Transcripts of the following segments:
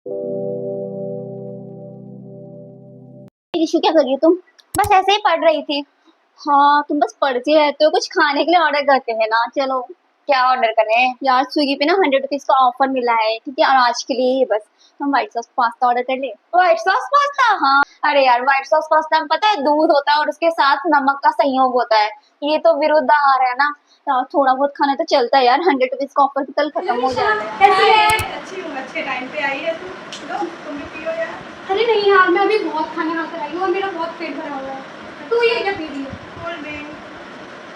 ऋषु क्या कर रही हो तुम? बस ऐसे ही पढ़ रही थी। हाँ तुम बस पढ़ती रहते हो, कुछ खाने के लिए ऑर्डर करते हैं ना। चलो क्या ऑर्डर करें? यार, स्विगी पे ना 100 रुपीज का ऑफर मिला है, ठीक है। और आज के लिए ही बस हम व्हाइट सॉस पास्ता ऑर्डर कर ले। White sauce pasta? हाँ। अरे यार, व्हाइट सॉस पास्ता में पता है दूध होता है और उसके साथ नमक का संयोग होता है। ये तो विरुद्ध आहार है ना। यार थोड़ा बहुत खाना तो चलता है यार, 100 रुपीज का ऑफर कल खत्म हो जाएगा यार। कैसी है? अच्छी हूँ, अच्छे टाइम पे आई है तू। लो तुम भी पियो यार। अरे नहीं यार, मैं अभी बहुत खाना खाकर आई हूँ और मेरा बहुत पेट भरा हुआ है। तू ये क्या पी रही है? Cold drink.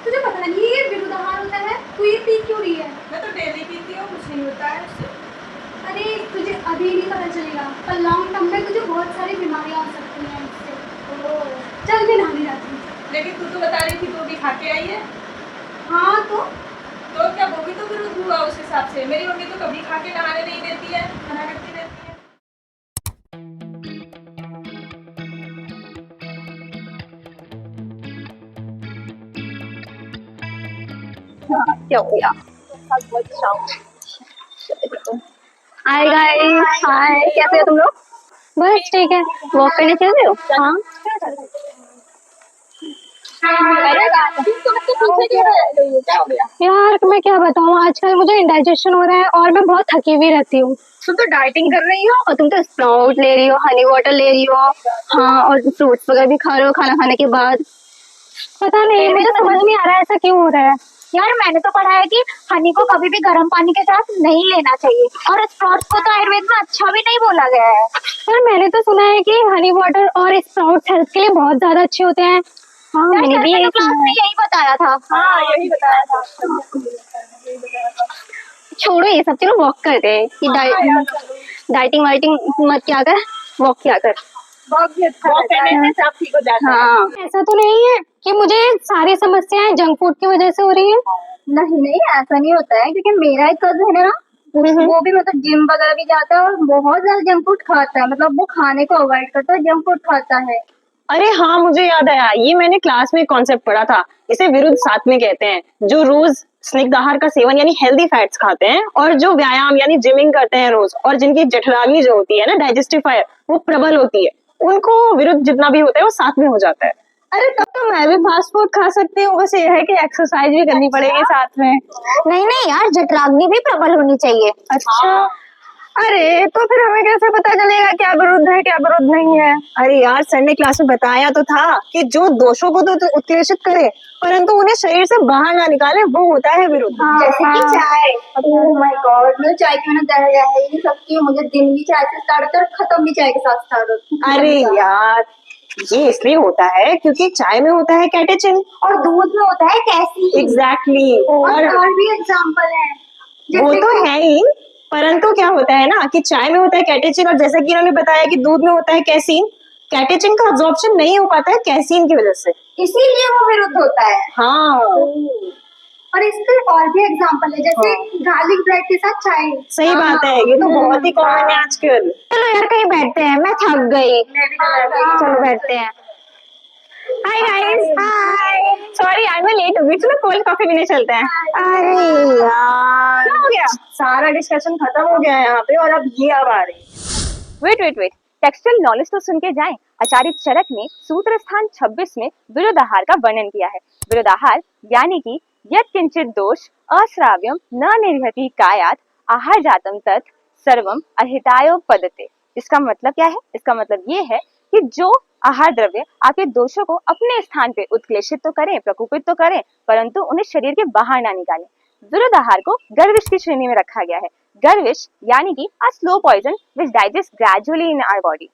तुझे पता नहीं ये विरुद्ध आहार होता है? तू ये पी क्यों रही है? मैं तो डेली पीती हूँ, कुछ नहीं होता है उससे। अरे तुझे अभी नहीं पता चलेगा, पर लॉन्ग टर्म में तुझे बहुत सारी बीमारियां हो सकती हैं इससे। चल मैं नहाने जाती हूँ। लेकिन तू तो बता रही थी तू भी खा के आई है। हाँ तो क्या वो भी तो विरुद्ध हुआ उस हिसाब से? मेरी मम्मी तो कभी खा के नहाने नहीं देती है, मना करती रहती है। क्या हो गया? हाय गाइस, हाय, कैसे हो तुम लोग? बस ठीक है। वॉक करने चल रहे हो? हाँ। यार मैं क्या बताऊँ, आजकल मुझे इंडाइजेशन हो रहा है और मैं बहुत थकी हुई रहती हूँ। तुम तो डाइटिंग कर रही हो। और तुम तो स्प्राउट ले रही हो, हनी वाटर ले रही हो। हाँ, और फ्रूट्स वगैरह भी खा रहे हो खाना खाने के बाद। पता नहीं, मुझे समझ नहीं आ रहा है ऐसा क्यों हो रहा है। यार मैंने तो पढ़ा है कि हनी को कभी भी गर्म पानी के साथ नहीं लेना चाहिए, और स्प्राउट्स को तो आयुर्वेद में अच्छा भी नहीं बोला गया है। यार मैंने तो सुना है कि हनी वाटर और स्प्राउट्स हेल्थ के लिए बहुत ज्यादा अच्छे होते हैं। हाँ, मैंने भी यही क्लास सुना में है। यही बताया था। हाँ यही बताया था। छोड़ो ये सब, चलो वॉक करते हैं। कि डाइटिंग वाइटिंग मत क्या कर, वॉक क्या कर। बहुत भी अच्छा रहता है, सब ठीक हो जाता है। हाँ, ऐसा तो नहीं है कि मुझे सारी समस्याएं जंक फूड की वजह से हो रही है। नहीं नहीं, ऐसा नहीं होता है, क्योंकि मेरा एक कजन है ना, वो भी मतलब जिम वगैरह भी जाता है और बहुत ज्यादा जंक फूड खाता है। मतलब वो खाने को अवॉइड करता है, जंक फूड खाता है। अरे हाँ, मुझे याद आया, ये मैंने क्लास में कॉन्सेप्ट पढ़ा था। इसे विरुद्ध सात्विक कहते हैं, जो रोज स्निग्ध आहार का सेवन यानी हेल्दी फैट्स खाते हैं, और जो व्यायाम यानी जिमिंग करते हैं रोज, और जिनकी जठराग्नि जो होती है ना, डाइजेस्टिव फायर, वो प्रबल होती है, उनको विरुद्ध जितना भी होता है वो साथ में हो जाता है। अरे तब तो मैं भी फास्ट फूड खा सकती हूँ, बस ये है कि एक्सरसाइज भी करनी पड़ेगी साथ में। नहीं नहीं यार, जठराग्नि भी प्रबल होनी चाहिए। अच्छा, अरे तो फिर हमें कैसे पता चलेगा क्या विरुद्ध है क्या विरुद्ध नहीं है? अरे यार, सर ने क्लास में बताया तो था कि जो दोषों को तो उत्प्रेषित करे परंतु उन्हें शरीर से बाहर ना निकाले, वो होता है विरुद्ध। जैसे कि चाय। ओह माय गॉड, मुझे चाय की मैंने दर है ही नहीं सकती हूँ। मुझे दिन भी चाय से स्टार्ट होता है और खत्म भी चाय के साथ स्टार्ट होता है। अरे यार, ये इसलिए होता है क्योंकि चाय में होता है कैटेचिन और दूध में होता है कैसीन। एग्जैक्टली। और भी एग्जाम्पल है। वो तो है ही, परंतु क्या होता है ना कि चाय में होता है कैटेचिन, और जैसा कि इन्होंने बताया कि दूध में होता है कैसीन। कैटेचिन का अब्जॉर्प्शन नहीं हो पाता है कैसीन की वजह से, इसीलिए वो विरुद्ध होता है। हाँ। और इसके और भी एग्जाम्पल है, जैसे गार्लिक ब्रेड के साथ चाय। सही बात है, ये तो बहुत ही कॉमन है आजकल। चलो यार कहीं बैठते हैं, मैं थक गई। चलो बैठते हैं। हाय गाइस, हाय। सॉरी यार मैं लेट हो गई, चलो कोल्ड कॉफी पीने चलते हैं। अरे यार, क्या हो गया? सारा डिस्कशन खत्म हो गया है यहाँ पे, और अब ये अब आ रही। Wait wait wait, textile knowledge तो सुन के जाएं। आचार्य चरक ने सूत्र स्थान 26 में विरुद्ध आहार का वर्णन किया है। विरुद्ध आहार यानी कि यत् किंचित दोष अश्राव्यम न निर्हति कायात आहार जातम तत् सर्वम अहितायोपपद्यते। इसका मतलब क्या है? इसका मतलब ये है कि जो आहार द्रव्य आपके दोषों को अपने स्थान पे उत्क्लेशित तो करें, प्रकोपित तो करें, परंतु उन्हें शरीर के बाहर ना निकालें। विरुद्ध आहार को गर्विश की श्रेणी में रखा गया है। गर्विश यानी कि a slow poison which digests gradually in our body।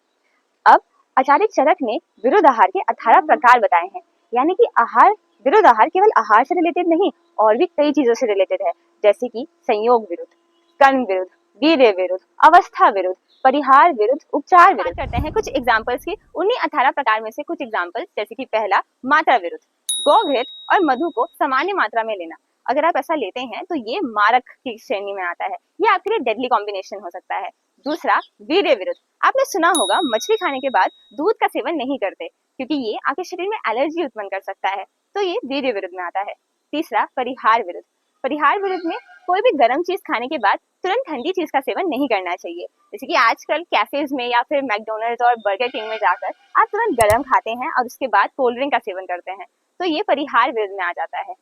अब आचार्य चरक ने विरुद्ध आहार के 18 प्रकार बताए हैं, यानी कि आहार, विरुद्ध आहार केवल आहार से रिलेटेड नहीं, और भी कई चीजों से रिलेटेड है, जैसे कि संयोग विरुद्ध, कर्म विरुद्ध, वीर्य विरुद्ध, अवस्था विरुद्ध, परिहार विरुद्ध, उपचार विरुद्ध। करते हैं कुछ एग्जाम्पल्स की। उन्हीं 18 प्रकार में से कुछ एग्जाम्पल्स, जैसे कि पहला, मात्रा विरुद्ध। गौघृत और मधु को सामान्य मात्रा में लेना, अगर आप ऐसा लेते हैं तो ये मारक की श्रेणी में आता है, ये आपके लिए डेडली कॉम्बिनेशन हो सकता है। दूसरा, वीर्य विरुद्ध। आपने सुना होगा मछली खाने के बाद दूध का सेवन नहीं करते, क्योंकि ये आपके शरीर में एलर्जी उत्पन्न कर सकता है, तो ये वीर्य विरुद्ध में आता है। तीसरा, परिहार विरुद्ध। परिहार विरुद्ध में कोई भी गर्म चीज खाने के बाद तुरंत ठंडी चीज का सेवन नहीं करना चाहिए। जैसे कि आजकल कैफेज में या फिर मैकडोनल्ड्स और बर्गर किंग में जाकर आप तुरंत गरम खाते हैं और उसके बाद कोल्ड ड्रिंक का सेवन करते हैं, तो ये परिहार विरुद्ध में आ जाता है।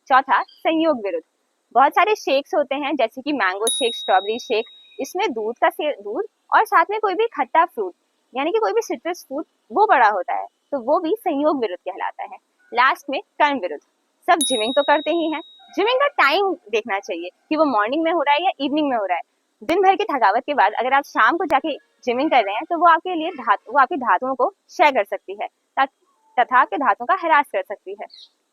चौथा, संयोग विरुद्ध। बहुत सारे शेक्स होते हैं जैसे कि मैंगो शेक, स्ट्रॉबेरी शेक, इसमें दूध और साथ में कोई भी खट्टा फ्रूट यानी कि कोई भी सिट्रस फ्रूट वो पड़ा होता है, तो वो भी संयोग विरुद्ध कहलाता है। लास्ट में कर्म विरुद्ध। सब जिमिंग तो करते ही हैं, जिमिंग का टाइम देखना चाहिए कि वो मॉर्निंग में हो रहा है या इवनिंग में हो रहा है। दिन भर की थकावट के बाद अगर आप शाम को जाके जिमिंग कर रहे हैं तो वो आपके लिए आपकी धातुओं को क्षय कर सकती है तथा आपके धातुओं का ह्रास कर सकती है।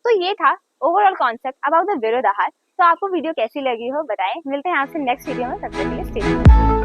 तो ये था ओवरऑल कॉन्सेप्ट अबाउट द विरुद्ध आहार। तो आपको वीडियो कैसी लगी हो बताएं। मिलते हैं आपसे नेक्स्ट वीडियो में, तब तक के लिए स्टे ट्यून्ड।